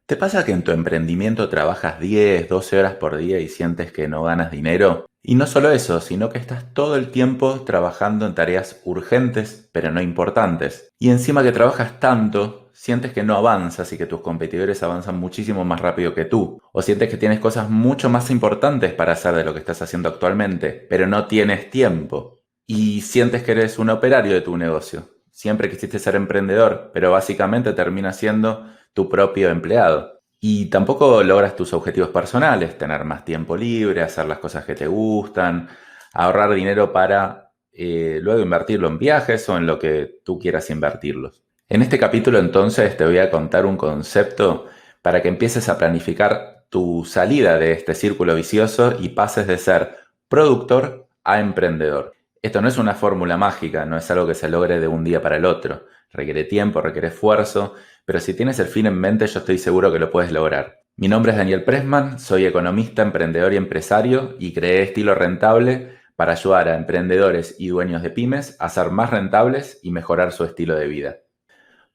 ¿Te pasa que en tu emprendimiento trabajas 10, 12 horas por día y sientes que no ganas dinero? Y no solo eso, sino que estás todo el tiempo trabajando en tareas urgentes, pero no importantes. Y encima que trabajas tanto, sientes que no avanzas y que tus competidores avanzan muchísimo más rápido que tú. O sientes que tienes cosas mucho más importantes para hacer de lo que estás haciendo actualmente, pero no tienes tiempo. Y sientes que eres un operario de tu negocio. Siempre quisiste ser emprendedor, pero básicamente terminas siendo tu propio empleado. Y tampoco logras tus objetivos personales, tener más tiempo libre, hacer las cosas que te gustan, ahorrar dinero para luego invertirlo en viajes o en lo que tú quieras invertirlos. En este capítulo entonces te voy a contar un concepto para que empieces a planificar tu salida de este círculo vicioso y pases de ser productor a emprendedor. Esto no es una fórmula mágica, no es algo que se logre de un día para el otro. Requiere tiempo, requiere esfuerzo, pero si tienes el fin en mente, yo estoy seguro que lo puedes lograr. Mi nombre es Daniel Pressman, soy economista, emprendedor y empresario y creé Estilo Rentable para ayudar a emprendedores y dueños de pymes a ser más rentables y mejorar su estilo de vida.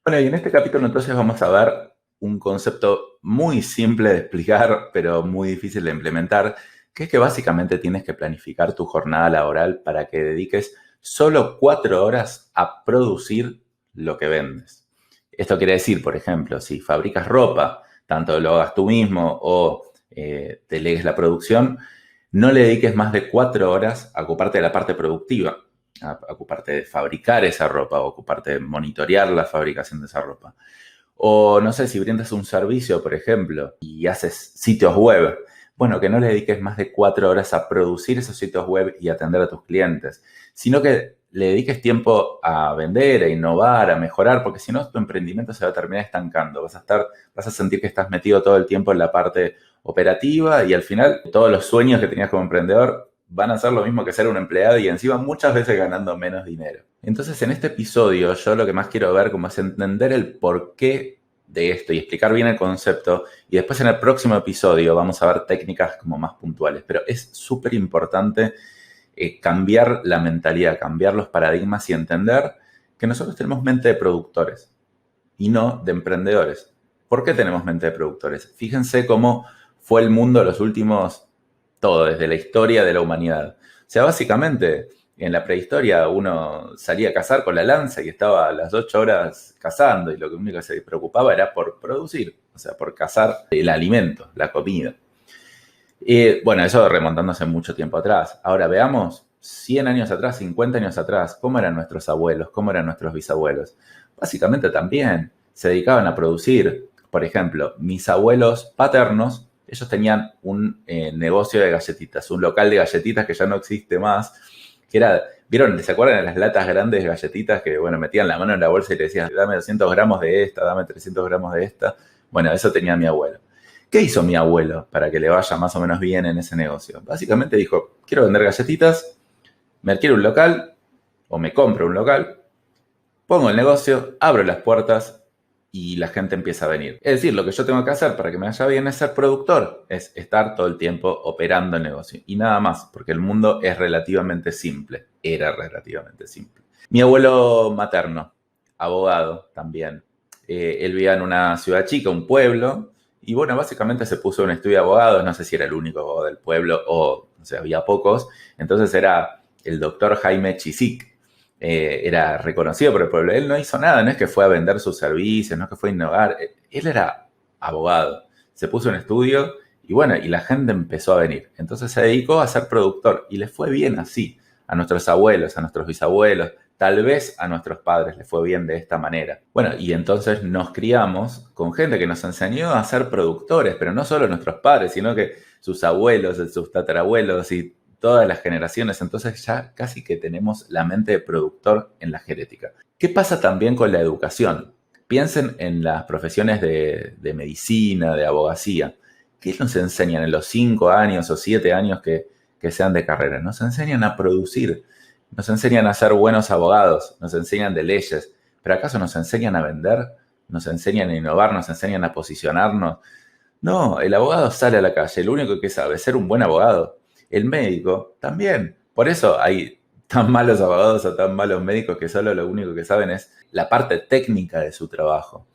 Bueno, y en este capítulo entonces vamos a ver un concepto muy simple de explicar, pero muy difícil de implementar, que es que básicamente tienes que planificar tu jornada laboral para que dediques solo 4 horas a producir lo que vendes. Esto quiere decir, por ejemplo, si fabricas ropa, tanto lo hagas tú mismo o delegues la producción, no le dediques más de 4 horas a ocuparte de la parte productiva, a ocuparte de fabricar esa ropa o ocuparte de monitorear la fabricación de esa ropa. O no sé, si brindas un servicio, por ejemplo, y haces sitios web, bueno, que no le dediques más de 4 horas a producir esos sitios web y atender a tus clientes, sino que le dediques tiempo a vender, a innovar, a mejorar, porque si no tu emprendimiento se va a terminar estancando. Vas a sentir que estás metido todo el tiempo en la parte operativa y al final todos los sueños que tenías como emprendedor van a ser lo mismo que ser un empleado y encima muchas veces ganando menos dinero. Entonces en este episodio yo lo que más quiero ver como es entender el porqué de esto y explicar bien el concepto, y después en el próximo episodio vamos a ver técnicas como más puntuales, pero es súper importante cambiar la mentalidad, cambiar los paradigmas y entender que nosotros tenemos mente de productores y no de emprendedores. ¿Por qué tenemos mente de productores? Fíjense cómo fue el mundo los últimos, todo, desde la historia de la humanidad. O sea, básicamente, en la prehistoria uno salía a cazar con la lanza y estaba a las 8 horas cazando y lo único que se preocupaba era por producir, o sea, por cazar el alimento, la comida. Bueno, eso remontándose mucho tiempo atrás. Ahora veamos 100 años atrás, 50 años atrás, cómo eran nuestros abuelos, cómo eran nuestros bisabuelos. Básicamente también se dedicaban a producir. Por ejemplo, mis abuelos paternos, ellos tenían un negocio de galletitas, un local de galletitas que ya no existe más, que era, ¿vieron? ¿Se acuerdan de las latas grandes de galletitas que, bueno, metían la mano en la bolsa y le decían, dame 200 gramos de esta, dame 300 gramos de esta? Bueno, eso tenía mi abuelo. ¿Qué hizo mi abuelo para que le vaya más o menos bien en ese negocio? Básicamente dijo, quiero vender galletitas, me adquiero un local o me compro un local, pongo el negocio, abro las puertas y la gente empieza a venir. Es decir, lo que yo tengo que hacer para que me vaya bien es ser productor, es estar todo el tiempo operando el negocio y nada más, porque el mundo es relativamente simple, era relativamente simple. Mi abuelo materno, abogado también, él vivía en una ciudad chica, un pueblo, y bueno, básicamente se puso un estudio de abogados, no sé si era el único abogado del pueblo o sea, había pocos, entonces era el doctor Jaime Chisic, era reconocido por el pueblo. Él no hizo nada, no es que fue a vender sus servicios, no es que fue a innovar, él era abogado, se puso un estudio y bueno, y la gente empezó a venir. Entonces se dedicó a ser productor y le fue bien así, a nuestros abuelos, a nuestros bisabuelos, tal vez a nuestros padres les fue bien de esta manera. Bueno, y entonces nos criamos con gente que nos enseñó a ser productores, pero no solo nuestros padres, sino que sus abuelos, sus tatarabuelos y todas las generaciones. Entonces ya casi que tenemos la mente de productor en la genética. ¿Qué pasa también con la educación? Piensen en las profesiones de medicina, de abogacía. ¿Qué nos enseñan en los 5 años o 7 años que sean de carrera? Nos enseñan a producir. Nos enseñan a ser buenos abogados, nos enseñan de leyes, pero ¿acaso nos enseñan a vender? ¿Nos enseñan a innovar? ¿Nos enseñan a posicionarnos? No, el abogado sale a la calle, lo único que sabe es ser un buen abogado. El médico también. Por eso hay tan malos abogados o tan malos médicos que solo lo único que saben es la parte técnica de su trabajo.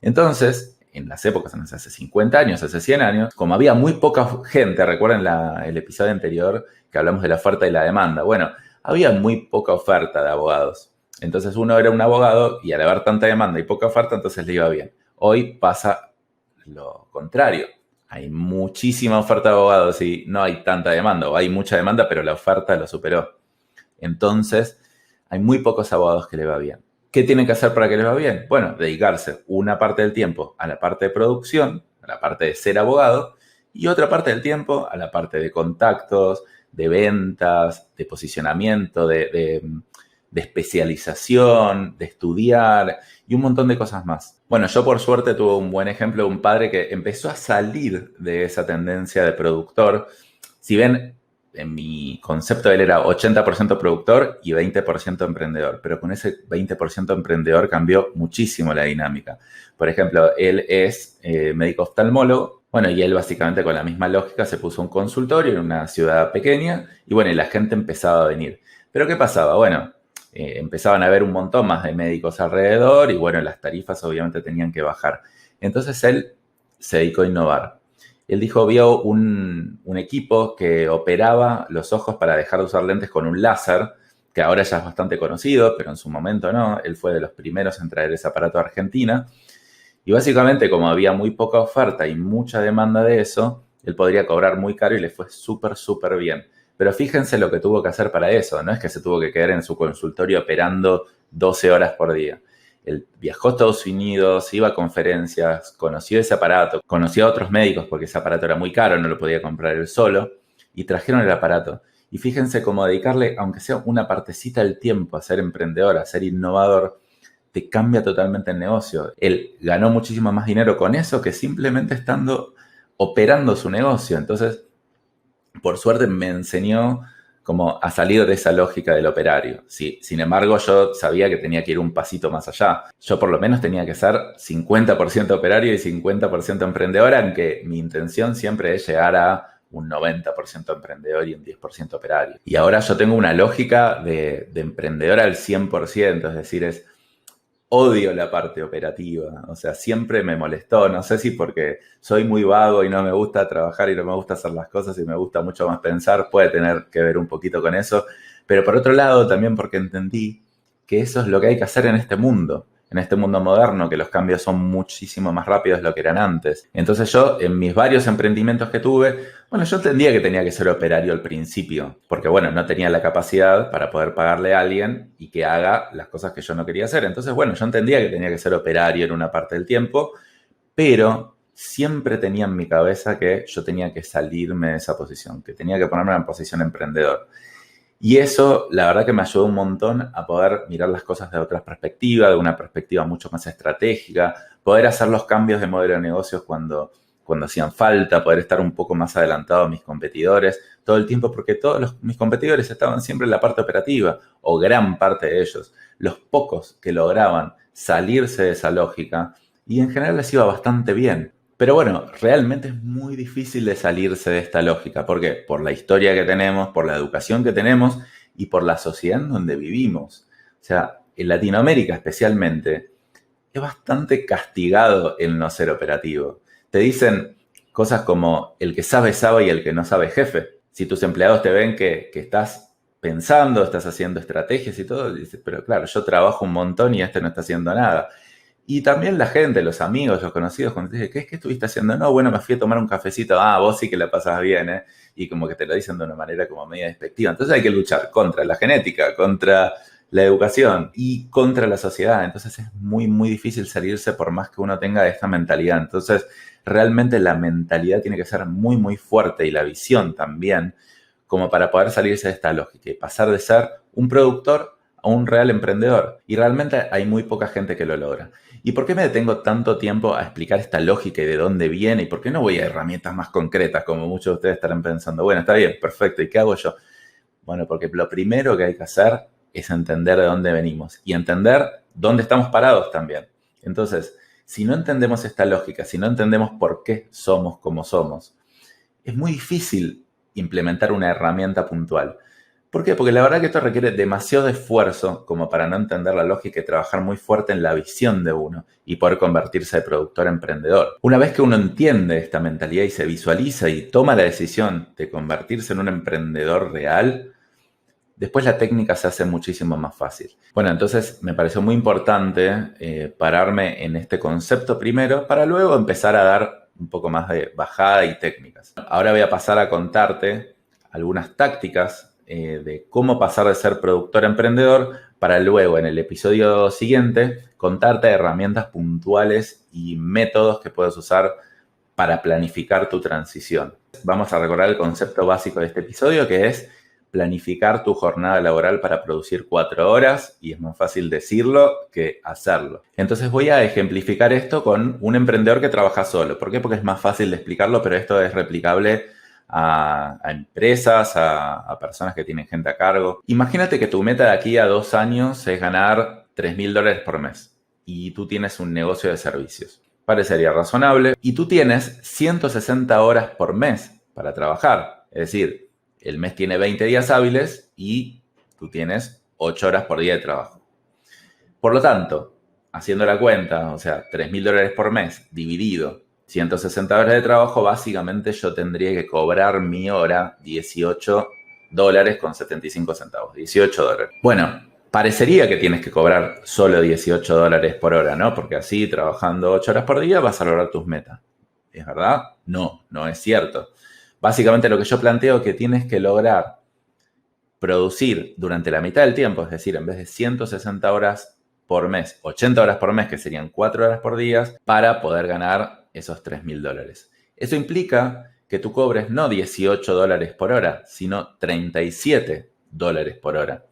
Entonces, en las épocas, no sé, hace 50 años, hace 100 años, como había muy poca gente, recuerden el episodio anterior que hablamos de la oferta y la demanda, bueno, había muy poca oferta de abogados. Entonces uno era un abogado y al haber tanta demanda y poca oferta, entonces le iba bien. Hoy pasa lo contrario. Hay muchísima oferta de abogados y no hay tanta demanda, o hay mucha demanda, pero la oferta lo superó. Entonces, hay muy pocos abogados que le va bien. ¿Qué tienen que hacer para que les va bien? Bueno, dedicarse una parte del tiempo a la parte de producción, a la parte de ser abogado, y otra parte del tiempo a la parte de contactos, de ventas, de posicionamiento, de especialización, de estudiar y un montón de cosas más. Bueno, yo por suerte tuve un buen ejemplo de un padre que empezó a salir de esa tendencia de productor. Si ven, en mi concepto él era 80% productor y 20% emprendedor, pero con ese 20% emprendedor cambió muchísimo la dinámica. Por ejemplo, él es médico oftalmólogo, bueno, y él básicamente con la misma lógica se puso un consultorio en una ciudad pequeña y bueno, y la gente empezaba a venir. Pero ¿qué pasaba? Bueno, empezaban a haber un montón más de médicos alrededor y bueno, las tarifas obviamente tenían que bajar. Entonces él se dedicó a innovar. Él dijo, vio un equipo que operaba los ojos para dejar de usar lentes con un láser, que ahora ya es bastante conocido, pero en su momento no. Él fue de los primeros en traer ese aparato a Argentina. Y básicamente, como había muy poca oferta y mucha demanda de eso, él podría cobrar muy caro y le fue súper, súper bien. Pero fíjense lo que tuvo que hacer para eso. No es que se tuvo que quedar en su consultorio operando 12 horas por día. Él viajó a Estados Unidos, iba a conferencias, conoció ese aparato, conoció a otros médicos porque ese aparato era muy caro, no lo podía comprar él solo, y trajeron el aparato. Y fíjense cómo dedicarle, aunque sea una partecita del tiempo, a ser emprendedor, a ser innovador, te cambia totalmente el negocio. Él ganó muchísimo más dinero con eso que simplemente estando operando su negocio. Entonces, por suerte me enseñó como a salir de esa lógica del operario. Sí, sin embargo, yo sabía que tenía que ir un pasito más allá. Yo por lo menos tenía que ser 50% operario y 50% emprendedor, aunque mi intención siempre es llegar a un 90% emprendedor y un 10% operario. Y ahora yo tengo una lógica de emprendedor al 100%, es decir, odio la parte operativa, o sea, siempre me molestó, no sé si porque soy muy vago y no me gusta trabajar y no me gusta hacer las cosas y me gusta mucho más pensar, puede tener que ver un poquito con eso, pero por otro lado también porque entendí que eso es lo que hay que hacer en este mundo moderno, que los cambios son muchísimo más rápidos de lo que eran antes. Entonces yo, en mis varios emprendimientos que tuve, bueno, yo entendía que tenía que ser operario al principio, porque bueno, no tenía la capacidad para poder pagarle a alguien y que haga las cosas que yo no quería hacer. Entonces, bueno, yo entendía que tenía que ser operario en una parte del tiempo, pero siempre tenía en mi cabeza que yo tenía que salirme de esa posición, que tenía que ponerme en posición emprendedor. Y eso, la verdad que me ayudó un montón a poder mirar las cosas de otra perspectiva, de una perspectiva mucho más estratégica, poder hacer los cambios de modelo de negocios cuando hacían falta, poder estar un poco más adelantado a mis competidores todo el tiempo, porque mis competidores estaban siempre en la parte operativa, o gran parte de ellos. Los pocos que lograban salirse de esa lógica, y en general les iba bastante bien. Pero bueno, realmente es muy difícil de salirse de esta lógica. ¿Por qué? Por la historia que tenemos, por la educación que tenemos y por la sociedad en donde vivimos. O sea, en Latinoamérica especialmente, es bastante castigado el no ser operativo. Te dicen cosas como el que sabe sabe y el que no sabe jefe. Si tus empleados te ven que estás pensando, estás haciendo estrategias y todo, dices, pero claro, yo trabajo un montón y este no está haciendo nada. Y también la gente, los amigos, los conocidos, cuando te dicen, ¿qué es que estuviste haciendo? No, bueno, me fui a tomar un cafecito. Ah, vos sí que la pasas bien, ¿eh? Y como que te lo dicen de una manera como media despectiva. Entonces hay que luchar contra la genética, contra la educación y contra la sociedad. Entonces es muy, muy difícil salirse por más que uno tenga esta mentalidad. Entonces realmente la mentalidad tiene que ser muy, muy fuerte y la visión también, como para poder salirse de esta lógica y pasar de ser un productor a un real emprendedor. Y realmente hay muy poca gente que lo logra. ¿Y por qué me detengo tanto tiempo a explicar esta lógica y de dónde viene? ¿Y por qué no voy a herramientas más concretas como muchos de ustedes estarán pensando? Bueno, está bien, perfecto. ¿Y qué hago yo? Bueno, porque lo primero que hay que hacer es entender de dónde venimos y entender dónde estamos parados también. Entonces, si no entendemos esta lógica, si no entendemos por qué somos como somos, es muy difícil implementar una herramienta puntual. ¿Por qué? Porque la verdad que esto requiere demasiado esfuerzo como para no entender la lógica y trabajar muy fuerte en la visión de uno y poder convertirse de productor a emprendedor. Una vez que uno entiende esta mentalidad y se visualiza y toma la decisión de convertirse en un emprendedor real, después la técnica se hace muchísimo más fácil. Bueno, entonces me pareció muy importante pararme en este concepto primero para luego empezar a dar un poco más de bajada y técnicas. Ahora voy a pasar a contarte algunas tácticas de cómo pasar de ser productor a emprendedor para luego en el episodio siguiente contarte herramientas puntuales y métodos que puedes usar para planificar tu transición. Vamos a recordar el concepto básico de este episodio, que es planificar tu jornada laboral para producir 4 horas, y es más fácil decirlo que hacerlo. Entonces voy a ejemplificar esto con un emprendedor que trabaja solo. ¿Por qué? Porque es más fácil de explicarlo, pero esto es replicable a empresas, a personas que tienen gente a cargo. Imagínate que tu meta de aquí a 2 años es ganar $3.000 por mes y tú tienes un negocio de servicios. Parecería razonable. Y tú tienes 160 horas por mes para trabajar. Es decir, el mes tiene 20 días hábiles y tú tienes 8 horas por día de trabajo. Por lo tanto, haciendo la cuenta, o sea, $3.000 por mes dividido 160 horas de trabajo, básicamente yo tendría que cobrar mi hora $18.75. $18. Bueno, parecería que tienes que cobrar solo $18 por hora, ¿no? Porque así, trabajando 8 horas por día, vas a lograr tus metas. ¿Es verdad? No, no es cierto. Básicamente lo que yo planteo es que tienes que lograr producir durante la mitad del tiempo, es decir, en vez de 160 horas por mes, 80 horas por mes, que serían 4 horas por día, para poder ganar esos $3.000. Eso implica que tú cobres no $18 por hora, sino $37 por hora.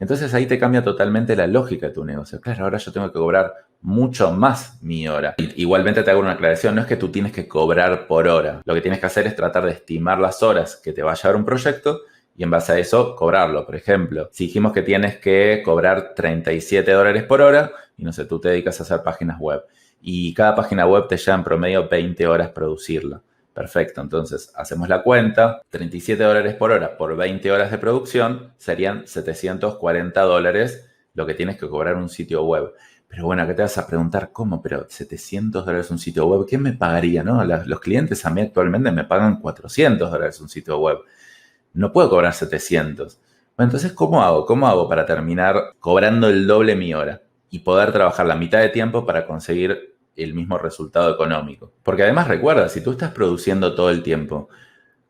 Entonces ahí te cambia totalmente la lógica de tu negocio. Claro, ahora yo tengo que cobrar mucho más mi hora. Igualmente te hago una aclaración, no es que tú tienes que cobrar por hora. Lo que tienes que hacer es tratar de estimar las horas que te va a llevar un proyecto y en base a eso cobrarlo. Por ejemplo, si dijimos que tienes que cobrar $37 por hora y no sé, tú te dedicas a hacer páginas web y cada página web te lleva en promedio 20 horas producirla. Perfecto, entonces hacemos la cuenta, $37 por hora por 20 horas de producción serían $740 lo que tienes que cobrar un sitio web. Pero bueno, ¿qué te vas a preguntar? ¿Cómo? Pero $700 un sitio web, ¿quién me pagaría? ¿No? Los clientes a mí actualmente me pagan $400 un sitio web. No puedo cobrar 700. Bueno, entonces, ¿cómo hago? ¿Cómo hago para terminar cobrando el doble mi hora y poder trabajar la mitad de tiempo para conseguir el mismo resultado económico? Porque además recuerda, si tú estás produciendo todo el tiempo,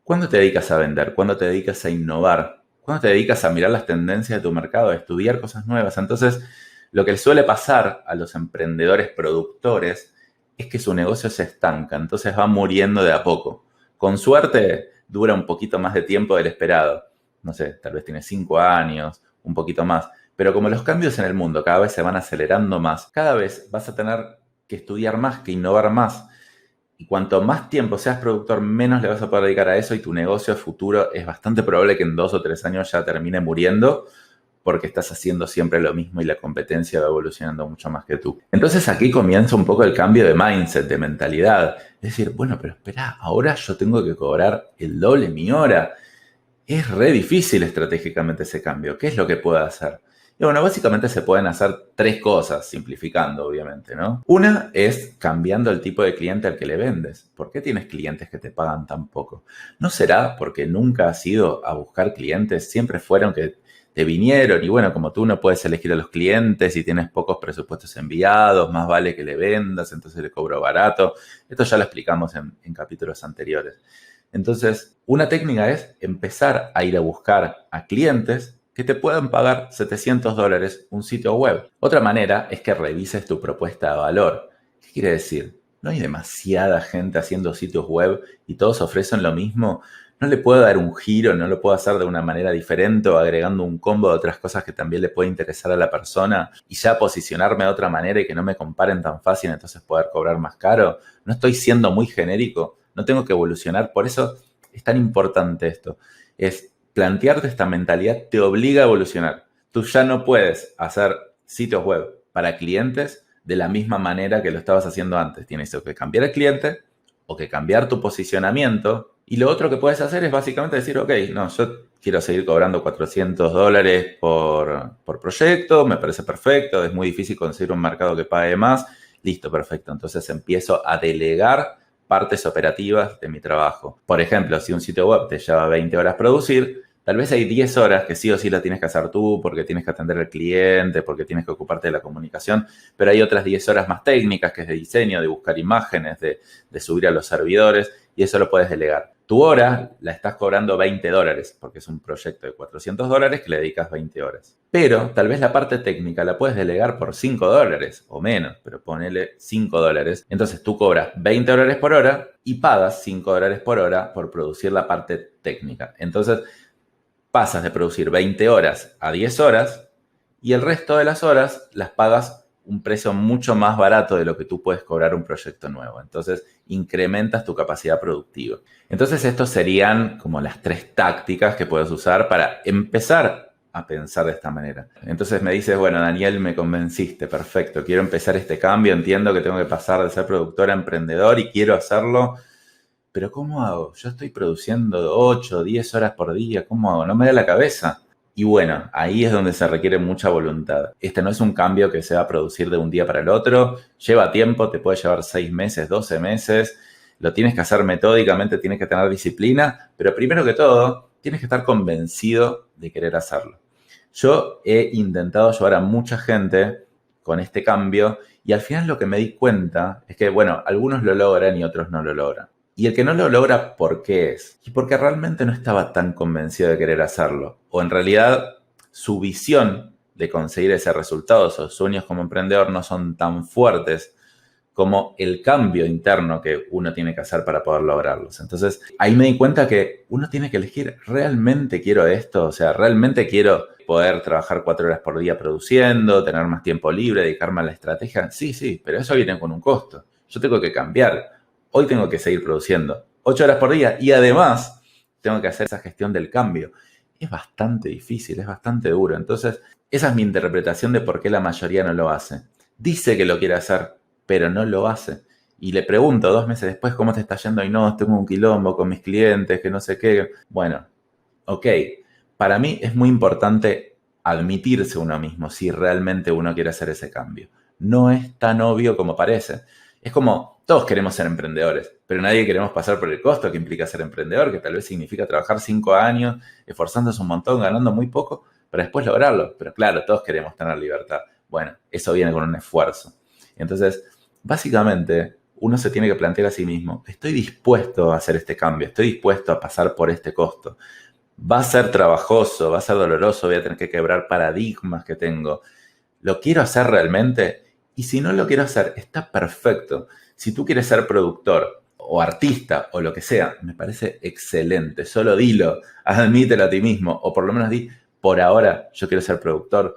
¿cuándo te dedicas a vender? ¿Cuándo te dedicas a innovar? ¿Cuándo te dedicas a mirar las tendencias de tu mercado, a estudiar cosas nuevas? Entonces, lo que le suele pasar a los emprendedores productores es que su negocio se estanca, entonces va muriendo de a poco. Con suerte, dura un poquito más de tiempo del esperado. No sé, tal vez tiene 5 años, un poquito más. Pero como los cambios en el mundo cada vez se van acelerando más, cada vez vas a tener que estudiar más, que innovar más. Y cuanto más tiempo seas productor, menos le vas a poder dedicar a eso y tu negocio futuro es bastante probable que en 2 o 3 años ya termine muriendo porque estás haciendo siempre lo mismo y la competencia va evolucionando mucho más que tú. Entonces aquí comienza un poco el cambio de mindset, de mentalidad. Es decir, bueno, pero espera, ahora yo tengo que cobrar el doble mi hora. Es re difícil estratégicamente ese cambio. ¿Qué es lo que puedo hacer? Y bueno, básicamente se pueden hacer 3 cosas, simplificando, obviamente, ¿no? Una es cambiando el tipo de cliente al que le vendes. ¿Por qué tienes clientes que te pagan tan poco? ¿No será porque nunca has ido a buscar clientes? Siempre fueron que te vinieron y bueno, como tú no puedes elegir a los clientes y tienes pocos presupuestos enviados, más vale que le vendas, entonces le cobro barato. Esto ya lo explicamos en capítulos anteriores. Entonces, una técnica es empezar a ir a buscar a clientes que te puedan pagar $700 un sitio web. Otra manera es que revises tu propuesta de valor. ¿Qué quiere decir? ¿No hay demasiada gente haciendo sitios web y todos ofrecen lo mismo? ¿No le puedo dar un giro, no lo puedo hacer de una manera diferente o agregando un combo de otras cosas que también le puede interesar a la persona y ya posicionarme de otra manera y que no me comparen tan fácil, entonces poder cobrar más caro? ¿No estoy siendo muy genérico? ¿No tengo que evolucionar? Por eso es tan importante esto. Es plantearte esta mentalidad te obliga a evolucionar. Tú ya no puedes hacer sitios web para clientes de la misma manera que lo estabas haciendo antes. Tienes que cambiar el cliente o que cambiar tu posicionamiento. Y lo otro que puedes hacer es básicamente decir, ok, no, yo quiero seguir cobrando $400 por proyecto, me parece perfecto, es muy difícil conseguir un mercado que pague más, listo, perfecto. Entonces empiezo a delegar partes operativas de mi trabajo. Por ejemplo, si un sitio web te lleva 20 horas producir, tal vez hay 10 horas que sí o sí la tienes que hacer tú porque tienes que atender al cliente, porque tienes que ocuparte de la comunicación, pero hay otras 10 horas más técnicas que es de diseño, de buscar imágenes, de subir a los servidores, y eso lo puedes delegar. Tu hora la estás cobrando $20 porque es un proyecto de $400 que le dedicas 20 horas. Pero tal vez la parte técnica la puedes delegar por $5 o menos, pero ponele $5. Entonces tú cobras $20 por hora y pagas $5 por hora por producir la parte técnica. Entonces pasas de producir 20 horas a 10 horas y el resto de las horas las pagas un precio mucho más barato de lo que tú puedes cobrar un proyecto nuevo. Entonces, incrementas tu capacidad productiva. Entonces, estos serían como las 3 tácticas que puedes usar para empezar a pensar de esta manera. Entonces me dices, bueno, Daniel, me convenciste, perfecto, quiero empezar este cambio, entiendo que tengo que pasar de ser productor a emprendedor y quiero hacerlo, pero ¿cómo hago? Yo estoy produciendo 8, 10 horas por día, ¿cómo hago? No me da la cabeza. Y bueno, ahí es donde se requiere mucha voluntad. Este no es un cambio que se va a producir de un día para el otro. Lleva tiempo, te puede llevar 6 meses, 12 meses. Lo tienes que hacer metódicamente, tienes que tener disciplina. Pero primero que todo, tienes que estar convencido de querer hacerlo. Yo he intentado llevar a mucha gente con este cambio y al final lo que me di cuenta es que, bueno, algunos lo logran y otros no lo logran. Y el que no lo logra, ¿por qué es? Y porque realmente no estaba tan convencido de querer hacerlo. O en realidad su visión de conseguir ese resultado, sus sueños como emprendedor no son tan fuertes como el cambio interno que uno tiene que hacer para poder lograrlos. Entonces, ahí me di cuenta que uno tiene que elegir, ¿realmente quiero esto? O sea, ¿realmente quiero poder trabajar 4 horas por día produciendo, tener más tiempo libre, dedicarme a la estrategia? Sí, pero eso viene con un costo. Yo tengo que cambiar. Hoy tengo que seguir produciendo 8 horas por día y además tengo que hacer esa gestión del cambio. Es bastante difícil, es bastante duro. Entonces, esa es mi interpretación de por qué la mayoría no lo hace. Dice que lo quiere hacer, pero no lo hace. Y le pregunto 2 meses después cómo te está yendo y no, tengo un quilombo con mis clientes, que no sé qué. Bueno, ok. Para mí es muy importante admitirse uno mismo si realmente uno quiere hacer ese cambio. No es tan obvio como parece. Es como, todos queremos ser emprendedores, pero nadie queremos pasar por el costo que implica ser emprendedor, que tal vez significa trabajar 5 años, esforzándose un montón, ganando muy poco, para después lograrlo. Pero claro, todos queremos tener libertad. Bueno, eso viene con un esfuerzo. Entonces, básicamente, uno se tiene que plantear a sí mismo, estoy dispuesto a hacer este cambio, estoy dispuesto a pasar por este costo. Va a ser trabajoso, va a ser doloroso, voy a tener que quebrar paradigmas que tengo. ¿Lo quiero hacer realmente? Y si no lo quiero hacer, está perfecto. Si tú quieres ser productor o artista o lo que sea, me parece excelente. Solo dilo, admítelo a ti mismo. O por lo menos di, por ahora yo quiero ser productor,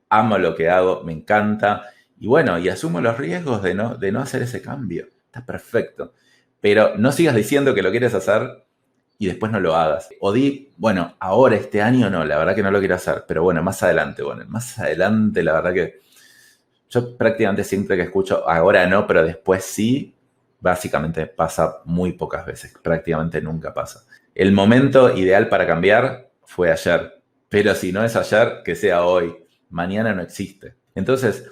amo lo que hago, me encanta. Y bueno, y asumo los riesgos de no hacer ese cambio. Está perfecto. Pero no sigas diciendo que lo quieres hacer y después no lo hagas. O di, bueno, ahora este año no, la verdad que no lo quiero hacer. Pero bueno, más adelante, la verdad que yo prácticamente siempre que escucho ahora no, pero después sí, básicamente pasa muy pocas veces, prácticamente nunca pasa. El momento ideal para cambiar fue ayer, pero si no es ayer, que sea hoy. Mañana no existe. Entonces,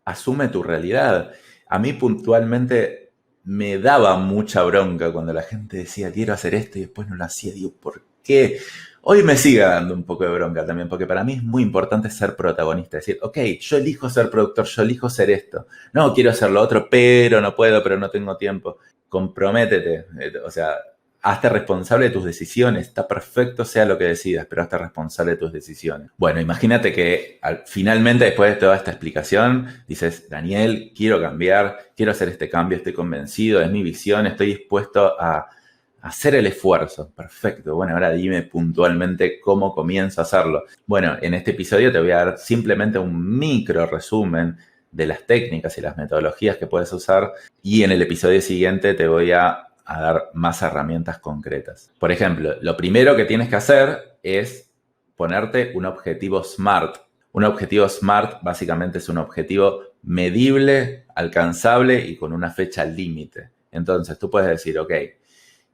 asume tu realidad. A mí puntualmente me daba mucha bronca cuando la gente decía quiero hacer esto y después no lo hacía. Digo, ¿por qué? Hoy me sigue dando un poco de bronca también, porque para mí es muy importante ser protagonista. Decir, ok, yo elijo ser productor, yo elijo ser esto. No, quiero hacer lo otro, pero no puedo, pero no tengo tiempo. Comprométete. O sea, hazte responsable de tus decisiones. Está perfecto, sea lo que decidas, pero hazte responsable de tus decisiones. Bueno, imagínate que finalmente, después de toda esta explicación, dices, Daniel, quiero cambiar, quiero hacer este cambio, estoy convencido, es mi visión, estoy dispuesto a hacer el esfuerzo. Perfecto. Bueno, ahora dime puntualmente cómo comienzo a hacerlo. Bueno, en este episodio te voy a dar simplemente un micro resumen de las técnicas y las metodologías que puedes usar y en el episodio siguiente te voy a dar más herramientas concretas. Por ejemplo, lo primero que tienes que hacer es ponerte un objetivo SMART. Un objetivo SMART básicamente es un objetivo medible, alcanzable y con una fecha límite. Entonces tú puedes decir, ok,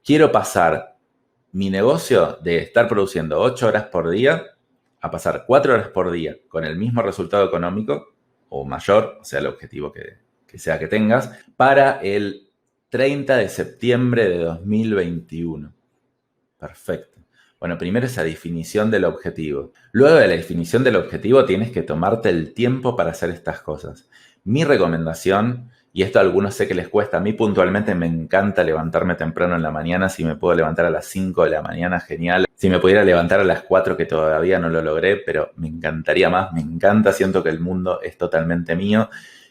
quiero pasar mi negocio de estar produciendo 8 horas por día a pasar 4 horas por día con el mismo resultado económico o mayor, o sea, el objetivo que sea que tengas, para el 30 de septiembre de 2021. Perfecto. Bueno, primero esa definición del objetivo. Luego de la definición del objetivo tienes que tomarte el tiempo para hacer estas cosas. Mi recomendación, y esto a algunos sé que les cuesta, a mí puntualmente me encanta levantarme temprano en la mañana. Si me puedo levantar a las 5 de la mañana, genial. Si me pudiera levantar a las 4, que todavía no lo logré, pero me encantaría más, me encanta, siento que el mundo es totalmente mío.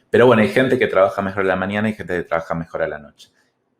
Pero bueno, hay gente que trabaja mejor a la mañana y gente que trabaja mejor a la noche.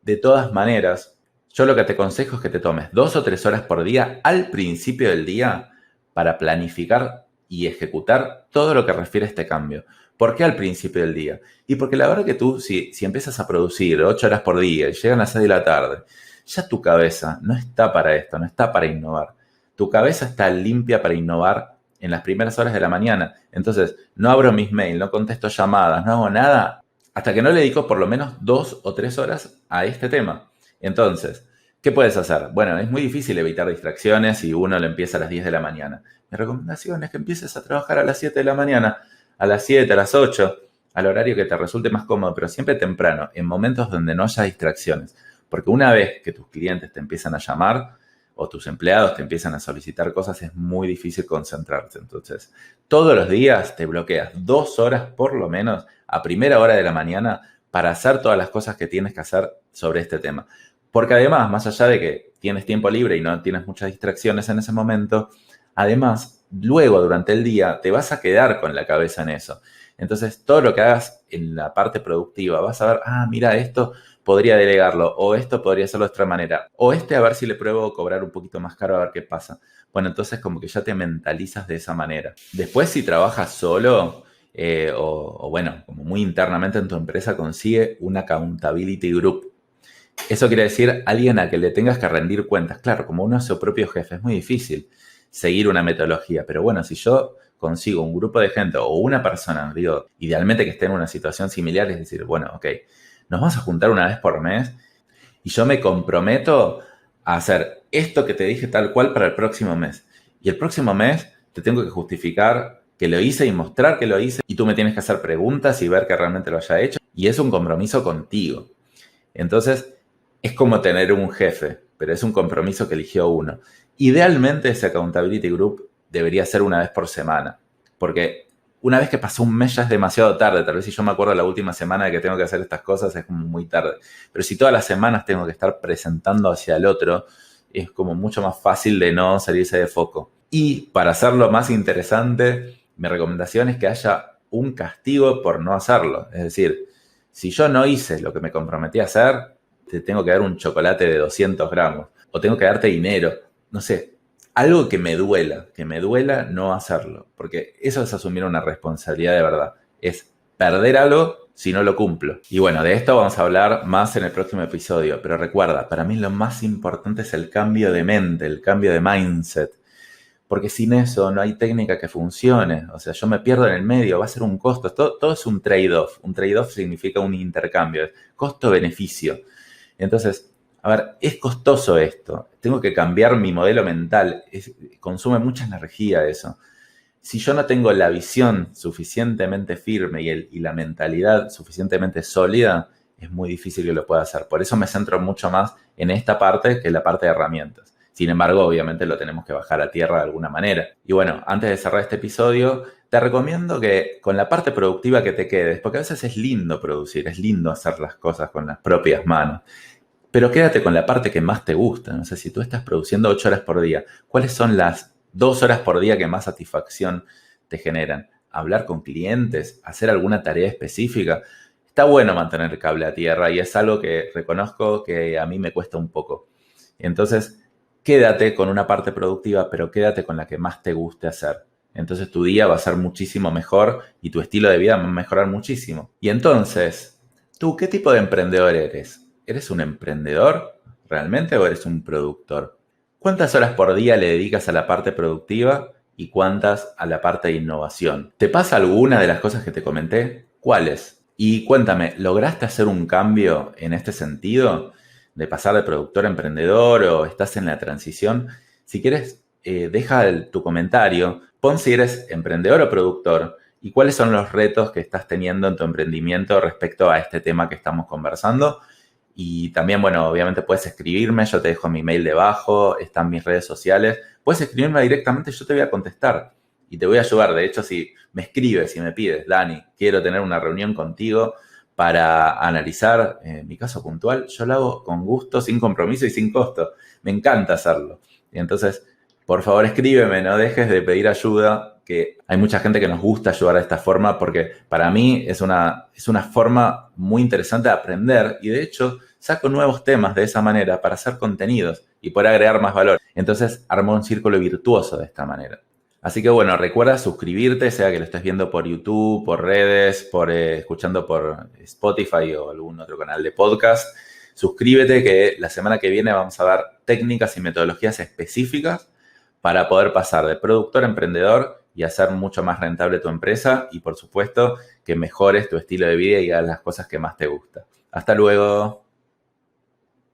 De todas maneras, yo lo que te aconsejo es que te tomes 2 o 3 horas por día al principio del día para planificar y ejecutar todo lo que refiere a este cambio. ¿Por qué al principio del día? Y porque la verdad que tú, si empiezas a producir 8 horas por día y llegan las 6 de la tarde, ya tu cabeza no está para esto, no está para innovar. Tu cabeza está limpia para innovar en las primeras horas de la mañana. Entonces, no abro mis mails, no contesto llamadas, no hago nada hasta que no le dedico por lo menos 2 o 3 horas a este tema. Entonces, ¿qué puedes hacer? Bueno, es muy difícil evitar distracciones si uno lo empieza a las 10 de la mañana. Mi recomendación es que empieces a trabajar a las 7 de la mañana, a las 7, a las 8, al horario que te resulte más cómodo, pero siempre temprano, en momentos donde no haya distracciones. Porque una vez que tus clientes te empiezan a llamar o tus empleados te empiezan a solicitar cosas, es muy difícil concentrarse. Entonces, todos los días te bloqueas 2 horas por lo menos a primera hora de la mañana para hacer todas las cosas que tienes que hacer sobre este tema. Porque además, más allá de que tienes tiempo libre y no tienes muchas distracciones en ese momento, además, luego durante el día te vas a quedar con la cabeza en eso. Entonces, todo lo que hagas en la parte productiva, vas a ver, mira, esto podría delegarlo, o esto podría hacerlo de otra manera, o a ver si le pruebo cobrar un poquito más caro a ver qué pasa. Bueno, entonces como que ya te mentalizas de esa manera. Después, si trabajas solo, o bueno, como muy internamente en tu empresa, consigue un accountability group. Eso quiere decir alguien a que le tengas que rendir cuentas. Claro, como uno es su propio jefe, es muy difícil seguir una metodología. Pero bueno, si yo consigo un grupo de gente o una persona, digo, idealmente que esté en una situación similar, es decir, bueno, ok, nos vamos a juntar una vez por mes y yo me comprometo a hacer esto que te dije tal cual para el próximo mes. Y el próximo mes te tengo que justificar que lo hice y mostrar que lo hice, y tú me tienes que hacer preguntas y ver que realmente lo haya hecho. Y es un compromiso contigo. Entonces, es como tener un jefe, pero es un compromiso que eligió uno. Idealmente ese accountability group debería ser una vez por semana, porque una vez que pasó un mes ya es demasiado tarde. Tal vez si yo me acuerdo la última semana de que tengo que hacer estas cosas es como muy tarde. Pero si todas las semanas tengo que estar presentando hacia el otro, es como mucho más fácil de no salirse de foco. Y para hacerlo más interesante, mi recomendación es que haya un castigo por no hacerlo. Es decir, si yo no hice lo que me comprometí a hacer, te tengo que dar un chocolate de 200 gramos. O tengo que darte dinero. No sé, algo que me duela no hacerlo. Porque eso es asumir una responsabilidad de verdad. Es perder algo si no lo cumplo. Y bueno, de esto vamos a hablar más en el próximo episodio. Pero recuerda, para mí lo más importante es el cambio de mente, el cambio de mindset. Porque sin eso no hay técnica que funcione. O sea, yo me pierdo en el medio, va a ser un costo. Todo es un trade-off. Un trade-off significa un intercambio. Costo-beneficio. Entonces, a ver, es costoso esto. Tengo que cambiar mi modelo mental. Consume mucha energía eso. Si yo no tengo la visión suficientemente firme y la mentalidad suficientemente sólida, es muy difícil que lo pueda hacer. Por eso me centro mucho más en esta parte que en la parte de herramientas. Sin embargo, obviamente lo tenemos que bajar a tierra de alguna manera. Y bueno, antes de cerrar este episodio, te recomiendo que con la parte productiva que te quedes, porque a veces es lindo producir, es lindo hacer las cosas con las propias manos. Pero quédate con la parte que más te gusta. No sé, si tú estás produciendo 8 horas por día, ¿cuáles son las 2 horas por día que más satisfacción te generan? Hablar con clientes, hacer alguna tarea específica. Está bueno mantener el cable a tierra y es algo que reconozco que a mí me cuesta un poco. Entonces, quédate con una parte productiva, pero quédate con la que más te guste hacer. Entonces tu día va a ser muchísimo mejor y tu estilo de vida va a mejorar muchísimo. Y entonces, ¿tú qué tipo de emprendedor eres? ¿Eres un emprendedor realmente o eres un productor? ¿Cuántas horas por día le dedicas a la parte productiva y cuántas a la parte de innovación? ¿Te pasa alguna de las cosas que te comenté? ¿Cuáles? Y cuéntame, ¿lograste hacer un cambio en este sentido? de pasar de productor a emprendedor o estás en la transición, si quieres, deja tu comentario, pon si eres emprendedor o productor y cuáles son los retos que estás teniendo en tu emprendimiento respecto a este tema que estamos conversando. Y también, bueno, obviamente puedes escribirme, yo te dejo mi mail debajo, están mis redes sociales. Puedes escribirme directamente, yo te voy a contestar y te voy a ayudar. De hecho, si me escribes y me pides, Dani, quiero tener una reunión contigo para analizar mi caso puntual, yo lo hago con gusto, sin compromiso y sin costo. Me encanta hacerlo. Y entonces, por favor, escríbeme, no dejes de pedir ayuda, que hay mucha gente que nos gusta ayudar de esta forma porque para mí es una forma muy interesante de aprender y de hecho saco nuevos temas de esa manera para hacer contenidos y poder agregar más valor. Entonces armo un círculo virtuoso de esta manera. Así que bueno, recuerda suscribirte, sea que lo estés viendo por YouTube, por redes, escuchando por Spotify o algún otro canal de podcast. Suscríbete que la semana que viene vamos a dar técnicas y metodologías específicas para poder pasar de productor a emprendedor y hacer mucho más rentable tu empresa y por supuesto que mejores tu estilo de vida y hagas las cosas que más te gustan. Hasta luego.